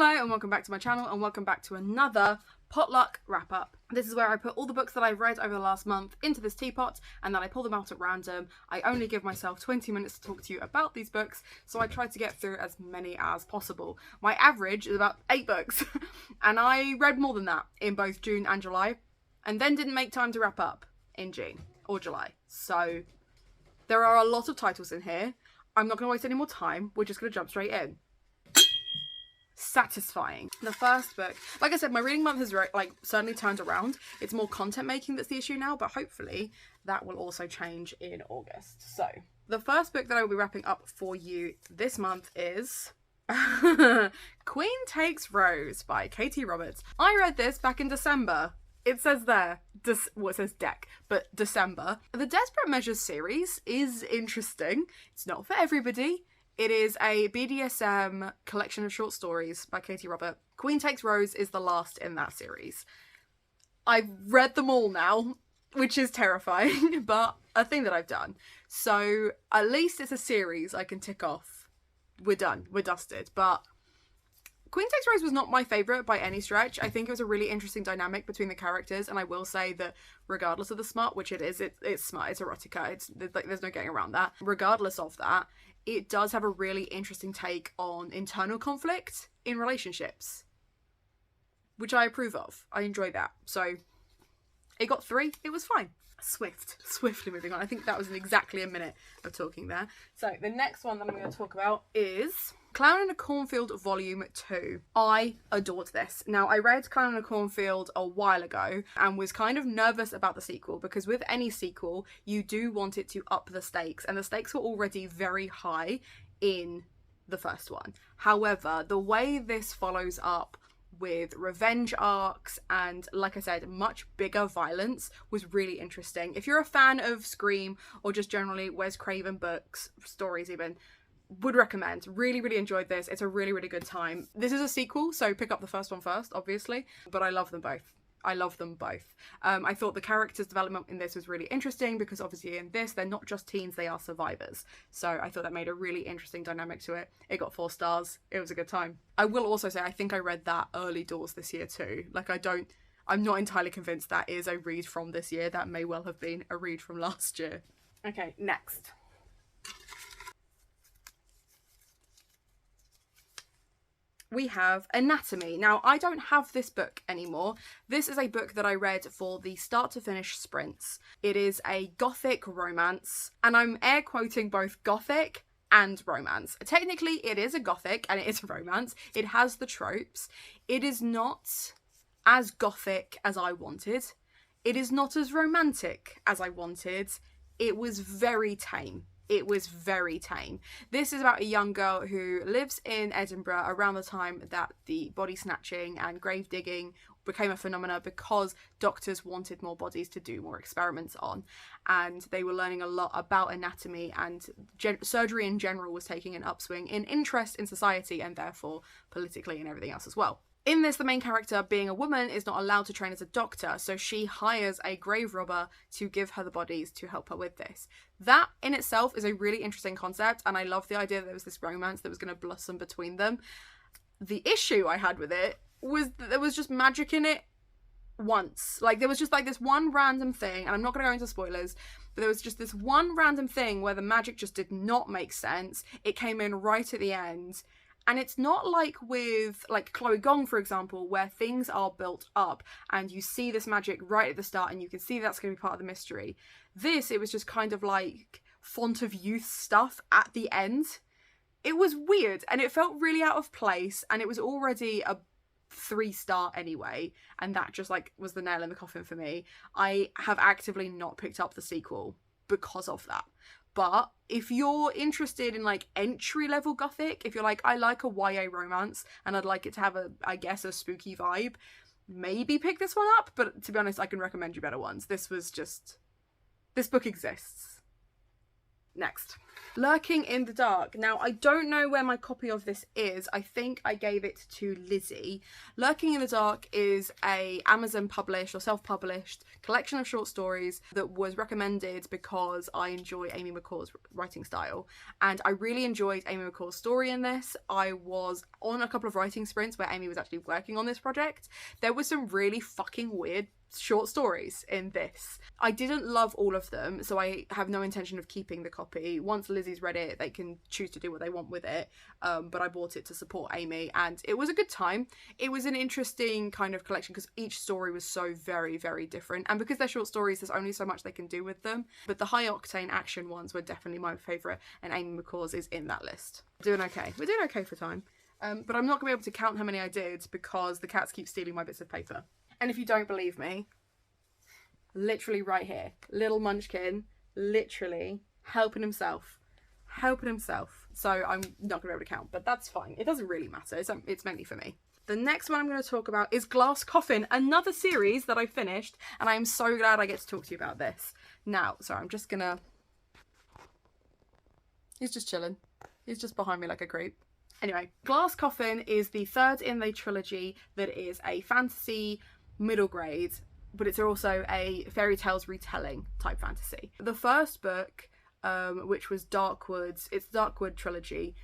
Hello and welcome back to my channel and welcome back to another potluck wrap up. This is where I put all the books that I've read over the last month into this teapot and then I pull them out at random. I only give myself 20 minutes to talk to you about these books, so I try to get through as many as possible. My average is about 8 books and I read more than that in both June and July and then didn't make time to wrap up in June or July. So there are a lot of titles in here. I'm not going to waste any more time. We're just going to jump straight in. Satisfying. The first book, like I said, my reading month has certainly turned around. It's more content making that's the issue now, but hopefully that will also change in August. So the first book that I will be wrapping up for you this month is Queen Takes Rose by Katie Roberts. I read this back in December. It says there, it says deck, but December. The Desperate Measures series is interesting. It's not for everybody. It is a BDSM collection of short stories by Katie Roberts. Queen Takes Rose is the last in that series. I've read them all now, which is terrifying, but a thing that I've done. So at least it's a series I can tick off. We're done. We're dusted. But Queen Takes Rose was not my favourite by any stretch. I think it was a really interesting dynamic between the characters, and I will say that regardless of the smut, which it is, it's smut, it's erotica, there's no getting around that. Regardless of that, it does have a really interesting take on internal conflict in relationships, which I approve of. I enjoy that. So it got 3. It was fine. Swiftly moving on. I think that was in exactly a minute of talking there. So the next one that I'm going to talk about is Clown in a Cornfield Volume 2. I adored this. Now, I read Clown in a Cornfield a while ago and was kind of nervous about the sequel because with any sequel, you do want it to up the stakes, and the stakes were already very high in the first one. However, the way this follows up with revenge arcs and, like I said, much bigger violence was really interesting. If you're a fan of Scream or just generally Wes Craven books, stories even, would recommend. Really, really enjoyed this. It's a really, really good time. This is a sequel, so pick up the first one first, obviously, but I love them both. I love them both. I thought the characters' development in this was really interesting because obviously in this, they're not just teens, they are survivors. So I thought that made a really interesting dynamic to it. It got 4 stars. It was a good time. I will also say, I think I read that early doors this year too. Like I'm not entirely convinced that is a read from this year. That may well have been a read from last year. Okay, next. We have Anatomy. Now, I don't have this book anymore. This is a book that I read for the start to finish sprints. It is a gothic romance, and I'm air quoting both gothic and romance. Technically, it is a gothic and it is a romance. It has the tropes. It is not as gothic as I wanted. It is not as romantic as I wanted. It was very tame. It was very tame. This is about a young girl who lives in Edinburgh around the time that the body snatching and grave digging became a phenomenon because doctors wanted more bodies to do more experiments on. And they were learning a lot about anatomy, and surgery in general was taking an upswing in interest in society and therefore politically and everything else as well. In this, the main character, being a woman, is not allowed to train as a doctor, so she hires a grave robber to give her the bodies to help her with this. That in itself is a really interesting concept, and I love the idea that there was this romance that was going to blossom between them. The issue I had with it was that there was just magic in it once. Like, there was just like this one random thing, and I'm not going to go into spoilers, but there was just this one random thing where the magic just did not make sense. It came in right at the end. And it's not like with, like, Chloe Gong, for example, where things are built up and you see this magic right at the start and you can see that's going to be part of the mystery. This, it was just kind of like font of youth stuff at the end. It was weird and it felt really out of place, and it was already a 3-star anyway, and that just like was the nail in the coffin for me. I have actively not picked up the sequel because of that. But if you're interested in like entry-level gothic, if you're like, I like a YA romance and I'd like it to have a, I guess, a spooky vibe, maybe pick this one up. But to be honest, I can recommend you better ones. This book exists. Next. Lurking in the Dark. Now, I don't know where my copy of this is. I think I gave it to Lizzie. Lurking in the Dark is a Amazon published or self-published collection of short stories that was recommended because I enjoy Amy McCall's writing style. And I really enjoyed Amy McCall's story in this. I was on a couple of writing sprints where Amy was actually working on this project. There was some really fucking weird short stories in this. I didn't love all of them, so I have no intention of keeping the copy. Once Lizzie's read it, they can choose to do what they want with it, but I bought it to support Amy, and it was a good time. It was an interesting kind of collection because each story was so very, very different, and because they're short stories, there's only so much they can do with them, but the high octane action ones were definitely my favourite, and Amy McCall's is in that list. We're doing okay for time, but I'm not going to be able to count how many I did because the cats keep stealing my bits of paper. And if you don't believe me, literally right here, little munchkin, literally helping himself. So I'm not gonna be able to count, but that's fine. It doesn't really matter. It's mainly for me. The next one I'm going to talk about is Glass Coffin, another series that I finished, and I am so glad I get to talk to you about this. Now, sorry, I'm just gonna... He's just chilling. He's just behind me like a creep. Anyway, Glass Coffin is the third in the trilogy that is a fantasy middle grade, but it's also a fairy tales retelling type fantasy. The first book, which was Darkwood's, it's the Darkwood trilogy,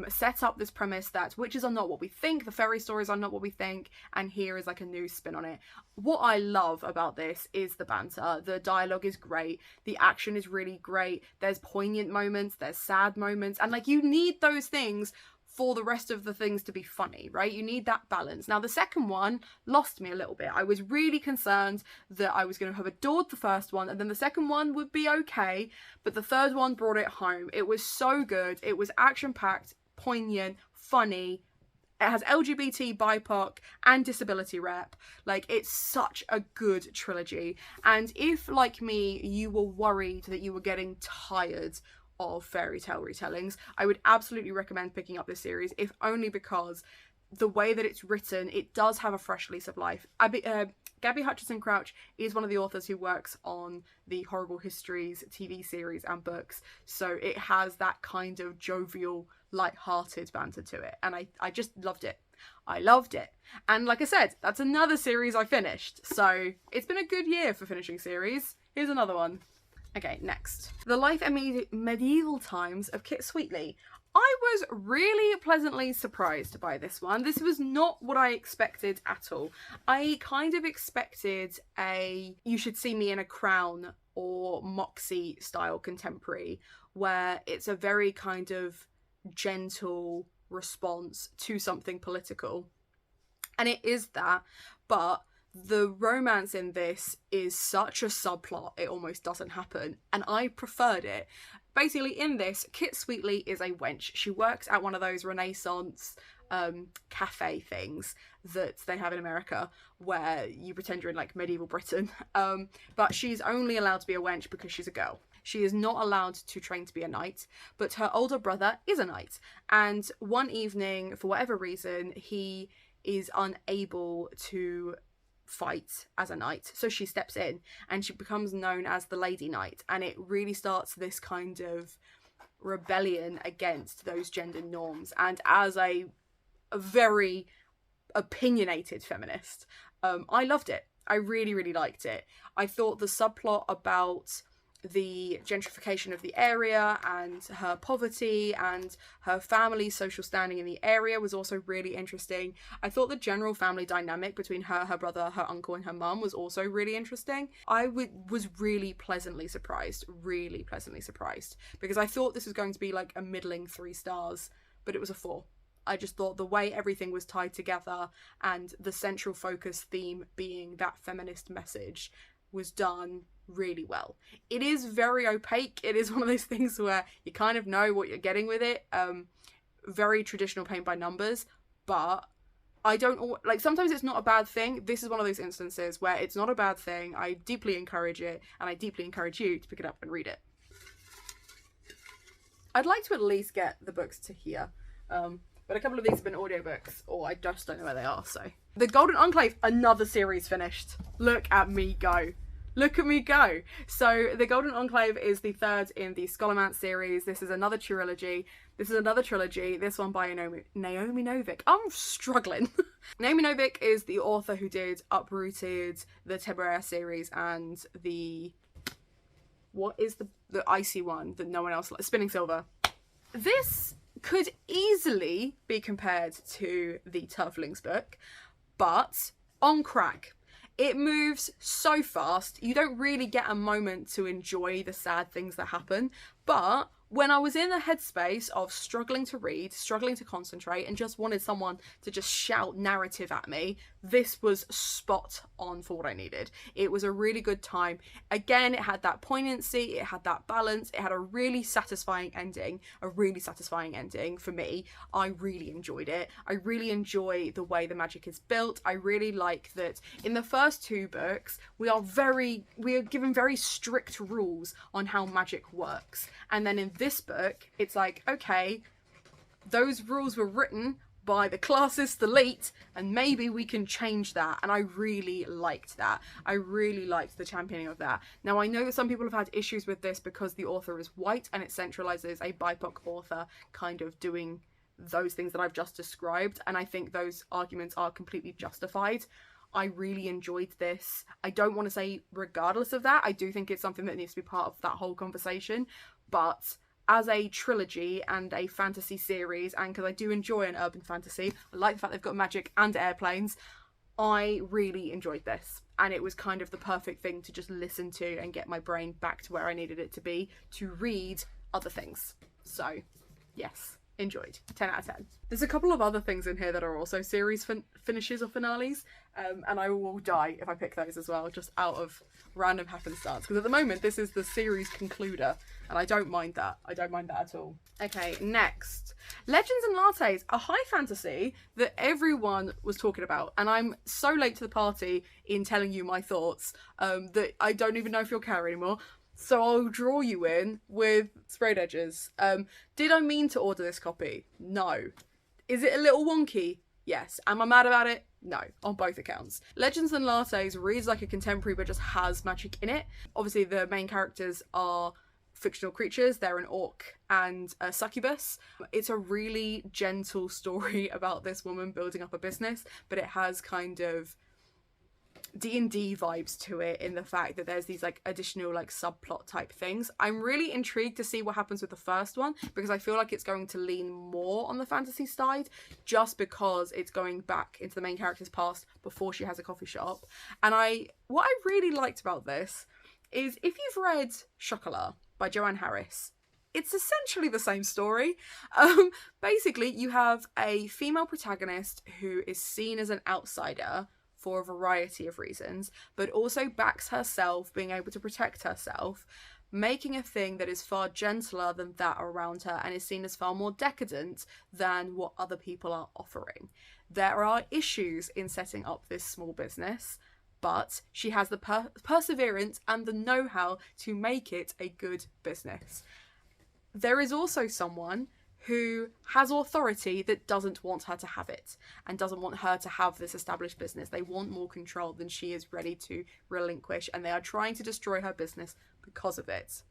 set up this premise that witches are not what we think, the fairy stories are not what we think, and here is like a new spin on it. What I love about this is the banter. The dialogue is great, the action is really great, there's poignant moments, there's sad moments, and like you need those things for the rest of the things to be funny, right? You need that balance. Now, the second one lost me a little bit. I was really concerned that I was going to have adored the first one and then the second one would be okay, but the third one brought it home. It was so good. It was action-packed, poignant, funny. It has LGBT, BIPOC, and disability rep. Like, it's such a good trilogy. And if, like me, you were worried that you were getting tired of fairy tale retellings, I would absolutely recommend picking up this series, if only because the way that it's written, it does have a fresh lease of life. Gabby Hutchinson Crouch is one of the authors who works on the Horrible Histories TV series and books, so it has that kind of jovial, light-hearted banter to it, and I just loved it. I loved it. And like I said, that's another series I finished, so it's been a good year for finishing series. Here's another one. Okay, next. The Life and Medieval Times of Kit Sweetly. I was really pleasantly surprised by this one. This was not what I expected at all. I kind of expected a You Should See Me in a Crown or Moxie style contemporary, where it's a very kind of gentle response to something political. And it is that, but the romance in this is such a subplot, it almost doesn't happen, and I preferred it. Basically, in this, Kit Sweetly is a wench. She works at one of those Renaissance cafe things that they have in America, where you pretend you're in like medieval Britain, but she's only allowed to be a wench because she's a girl. She is not allowed to train to be a knight, but her older brother is a knight, and one evening, for whatever reason, he is unable to fight as a knight, so she steps in and she becomes known as the Lady Knight, and it really starts this kind of rebellion against those gender norms. And as a very opinionated feminist, I loved it. I really liked it. I thought the subplot about the gentrification of the area and her poverty and her family's social standing in the area was also really interesting. I thought the general family dynamic between her brother, her uncle, and her mum was also really interesting. I was really pleasantly surprised, because I thought this was going to be like a middling 3 stars, but it was a 4. I just thought the way everything was tied together and the central focus theme being that feminist message was done really well. It is very opaque. It is one of those things where you kind of know what you're getting with it. Very traditional paint by numbers, but I don't like, sometimes it's not a bad thing. This is one of those instances where it's not a bad thing. I deeply encourage it, and I deeply encourage you to pick it up and read it. I'd like to at least get the books to here, but a couple of these have been audiobooks, or I just don't know where they are, so. The Golden Enclave, another series finished. Look at me go. Look at me go. So the Golden Enclave is the third in the Scholomance series. This is another trilogy. This one by Naomi Novik. I'm struggling. Naomi Novik is the author who did Uprooted, the Temeraire series, and the... what is the icy one that no one else likes? Spinning Silver. This could easily be compared to the Turflings book, but on crack. It moves so fast, you don't really get a moment to enjoy the sad things that happen. But when I was in a headspace of struggling to read, struggling to concentrate, and just wanted someone to just shout narrative at me, this was spot on for what I needed. It was a really good time. Again, it had that poignancy, it had that balance, it had a really satisfying ending for me. I really enjoyed it. I really enjoy the way the magic is built. I really like that in the first two books, we are given very strict rules on how magic works. And then in this book, it's like, okay, those rules were written by the classist elite, and maybe we can change that. And I really liked that. I really liked the championing of that. Now, I know that some people have had issues with this because the author is white and it centralizes a BIPOC author kind of doing those things that I've just described, and I think those arguments are completely justified. I really enjoyed this. I don't want to say regardless of that, I do think it's something that needs to be part of that whole conversation, but as a trilogy and a fantasy series, and because I do enjoy an urban fantasy, I like the fact they've got magic and airplanes, I really enjoyed this. And it was kind of the perfect thing to just listen to and get my brain back to where I needed it to be to read other things. So, yes, enjoyed. 10 out of 10. There's a couple of other things in here that are also series finishes or finales, and I will die if I pick those as well, just out of random happenstance, because at the moment this is the series concluder, and I don't mind that. I don't mind that at all. Okay, next. Legends and Lattes, a high fantasy that everyone was talking about, and I'm so late to the party in telling you my thoughts that I don't even know if you'll care anymore. So I'll draw you in with sprayed edges. Did I mean to order this copy? No. Is it a little wonky? Yes. Am I mad about it? No, on both accounts. Legends and Lattes reads like a contemporary but just has magic in it. Obviously the main characters are fictional creatures. They're an orc and a succubus. It's a really gentle story about this woman building up a business, but it has kind of D&D vibes to it in the fact that there's these like additional like subplot type things. I'm really intrigued to see what happens with the first one, because I feel like it's going to lean more on the fantasy side, just because it's going back into the main character's past before she has a coffee shop. And what I really liked about this is, if you've read Chocolat by Joanne Harris, it's essentially the same story. Basically, you have a female protagonist who is seen as an outsider for a variety of reasons, but also backs herself, being able to protect herself, making a thing that is far gentler than that around her and is seen as far more decadent than what other people are offering. There are issues in setting up this small business, but she has the perseverance and the know-how to make it a good business. There is also someone who has authority that doesn't want her to have it and doesn't want her to have this established business. They want more control than she is ready to relinquish, and they are trying to destroy her business because of it.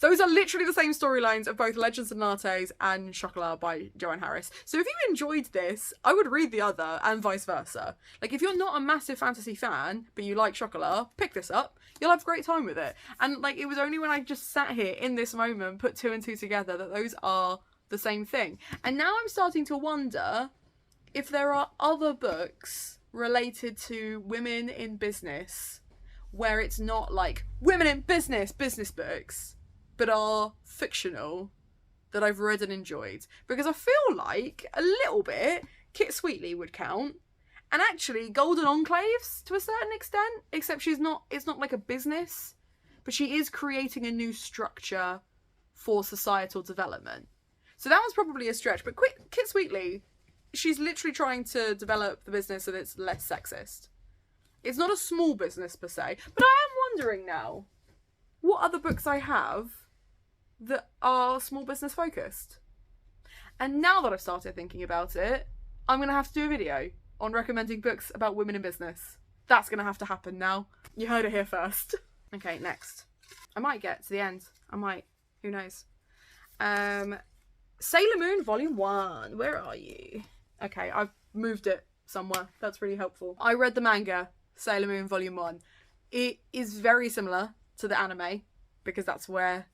Those are literally the same storylines of both Legends and Lattes and Chocolat by Joanne Harris. So if you enjoyed this, I would read the other, and vice versa. Like, if you're not a massive fantasy fan, but you like Chocolat, pick this up. You'll have a great time with it. And like, it was only when I just sat here in this moment, put two and two together, that those are the same thing. And now I'm starting to wonder if there are other books related to women in business where it's not like women in business books, but are fictional, that I've read and enjoyed. Because I feel like a little bit Kit Sweetly would count, and actually Golden Enclaves to a certain extent, except it's not like a business, but she is creating a new structure for societal development. So that was probably a stretch, but Kit Sweetly, she's literally trying to develop the business so that it's less sexist. It's not a small business per se, but I am wondering now what other books I have that are small business focused. And now that I've started thinking about it, I'm going to have to do a video on recommending books about women in business. That's going to have to happen now. You heard it here first. Okay, next. I might get to the end. I might. Who knows? Sailor Moon Volume 1. Where are you? Okay, I've moved it somewhere. That's really helpful. I read the manga, Sailor Moon Volume 1. It is very similar to the anime, because that's where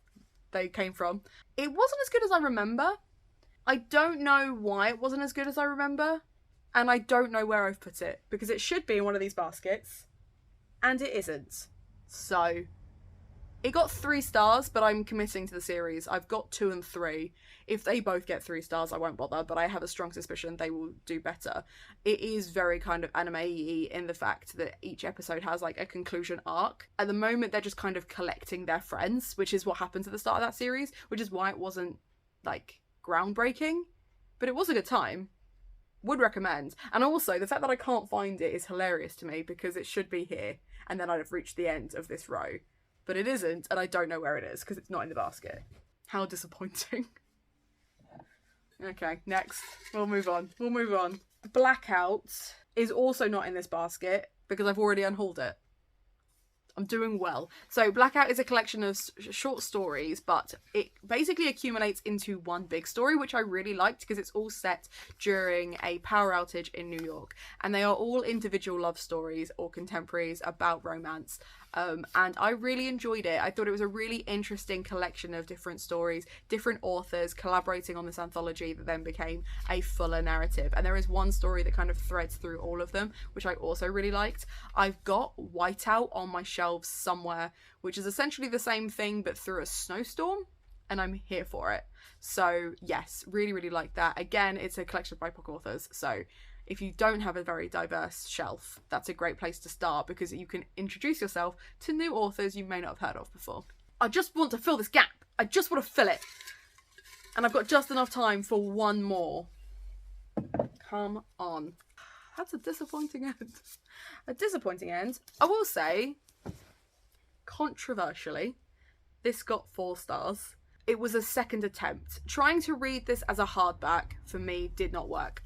they came from. It wasn't as good as I remember. I don't know why it wasn't as good as I remember. And I don't know where I've put it, because it should be in one of these baskets. And it isn't. So, it got 3 stars, but I'm committing to the series. I've got 2 and 3. If they both get 3 stars, I won't bother, but I have a strong suspicion they will do better. It is very kind of anime-y in the fact that each episode has like a conclusion arc. At the moment, they're just kind of collecting their friends, which is what happened at the start of that series, which is why it wasn't like groundbreaking, but it was a good time. Would recommend. And also, the fact that I can't find it is hilarious to me, because it should be here, and then I'd have reached the end of this row. But it isn't, and I don't know where it is, because it's not in the basket. How disappointing. Okay, next. We'll move on. Blackout is also not in this basket, because I've already unhauled it. I'm doing well. So Blackout is a collection of short stories, but it basically accumulates into one big story, which I really liked, because it's all set during a power outage in New York, and they are all individual love stories or contemporaries about romance. And I really enjoyed it. I thought it was a really interesting collection of different stories, different authors collaborating on this anthology that then became a fuller narrative. And there is one story that kind of threads through all of them, which I also really liked. I've got Whiteout on my shelves somewhere, which is essentially the same thing but through a snowstorm, and I'm here for it. So yes, really, really like that. Again, it's a collection of BIPOC authors, so if you don't have a very diverse shelf, that's a great place to start, because you can introduce yourself to new authors you may not have heard of before. I just want to fill this gap. I just want to fill it. And I've got just enough time for one more. Come on. That's a disappointing end. A disappointing end. I will say, controversially, this got 4 stars. It was a second attempt. Trying to read this as a hardback for me did not work.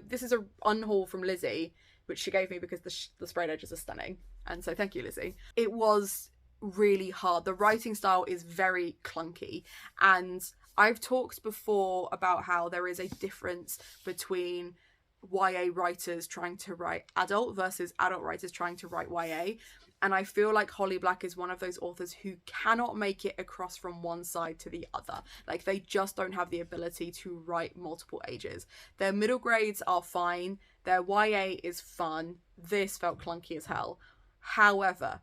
This is a unhaul from Lizzie, which she gave me because the sprayed edges are stunning. And so thank you, Lizzie. It was really hard. The writing style is very clunky. And I've talked before about how there is a difference between YA writers trying to write adult versus adult writers trying to write YA. And I feel like Holly Black is one of those authors who cannot make it across from one side to the other. Like, they just don't have the ability to write multiple ages. Their middle grades are fine. Their YA is fun. This felt clunky as hell. However,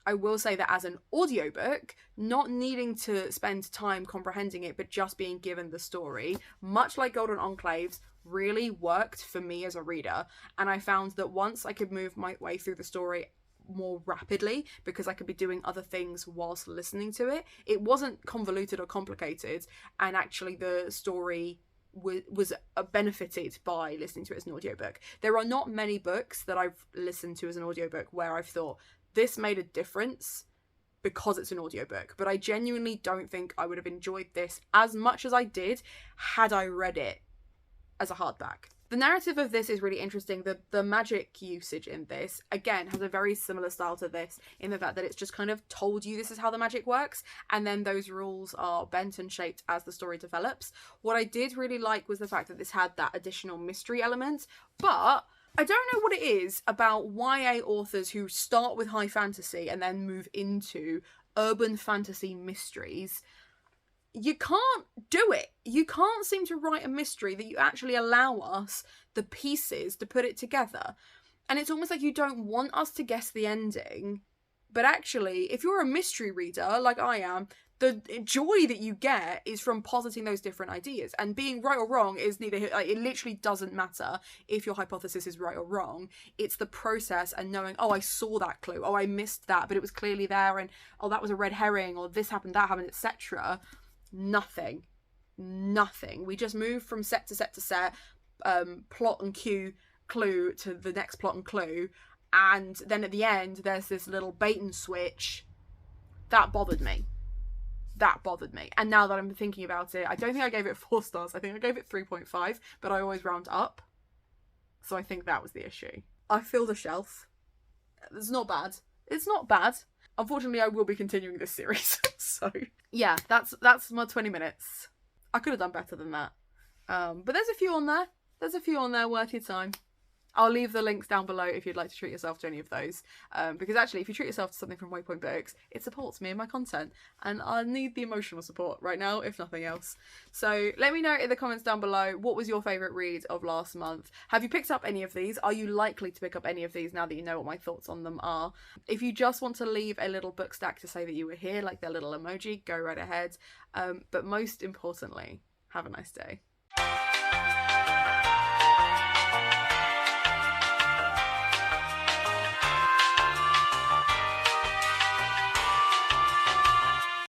I will say that as an audiobook, not needing to spend time comprehending it, but just being given the story, much like Golden Enclaves, really worked for me as a reader. And I found that once I could move my way through the story more rapidly, because I could be doing other things whilst listening to it, it wasn't convoluted or complicated, and actually the story was benefited by listening to it as an audiobook. There are not many books that I've listened to as an audiobook where I've thought this made a difference because it's an audiobook, but I genuinely don't think I would have enjoyed this as much as I did had I read it as a hardback. The narrative of this is really interesting. The magic usage in this, again, has a very similar style to this, in the fact that it's just kind of told you this is how the magic works, and then those rules are bent and shaped as the story develops. What I did really like was the fact that this had that additional mystery element, but I don't know what it is about YA authors who start with high fantasy and then move into urban fantasy mysteries. You can't do it. You can't seem to write a mystery that you actually allow us the pieces to put it together. And it's almost like you don't want us to guess the ending. But actually, if you're a mystery reader, like I am, the joy that you get is from positing those different ideas. And being right or wrong is neither, like, it literally doesn't matter if your hypothesis is right or wrong. It's the process and knowing, oh, I saw that clue. Oh, I missed that, but it was clearly there. And, oh, that was a red herring, or this happened, that happened, etc. Nothing. We just move from set to set to set, plot and clue to the next plot and clue, and then at the end there's this little bait and switch. That bothered me. And now that I'm thinking about it, I don't think I gave it 4 stars. I think I gave it 3.5, but I always round up, so I think that was the issue. I filled a shelf. It's not bad. unfortunately, I will be continuing this series. So yeah, that's my 20 minutes. I could have done better than that. But there's a few on there. There's a few on there worth your time. I'll leave the links down below if you'd like to treat yourself to any of those. Because actually, if you treat yourself to something from Waypoint Books, it supports me and my content. And I need the emotional support right now, if nothing else. So let me know in the comments down below, what was your favourite read of last month? Have you picked up any of these? Are you likely to pick up any of these now that you know what my thoughts on them are? If you just want to leave a little book stack to say that you were here, like their little emoji, go right ahead. But most importantly, have a nice day.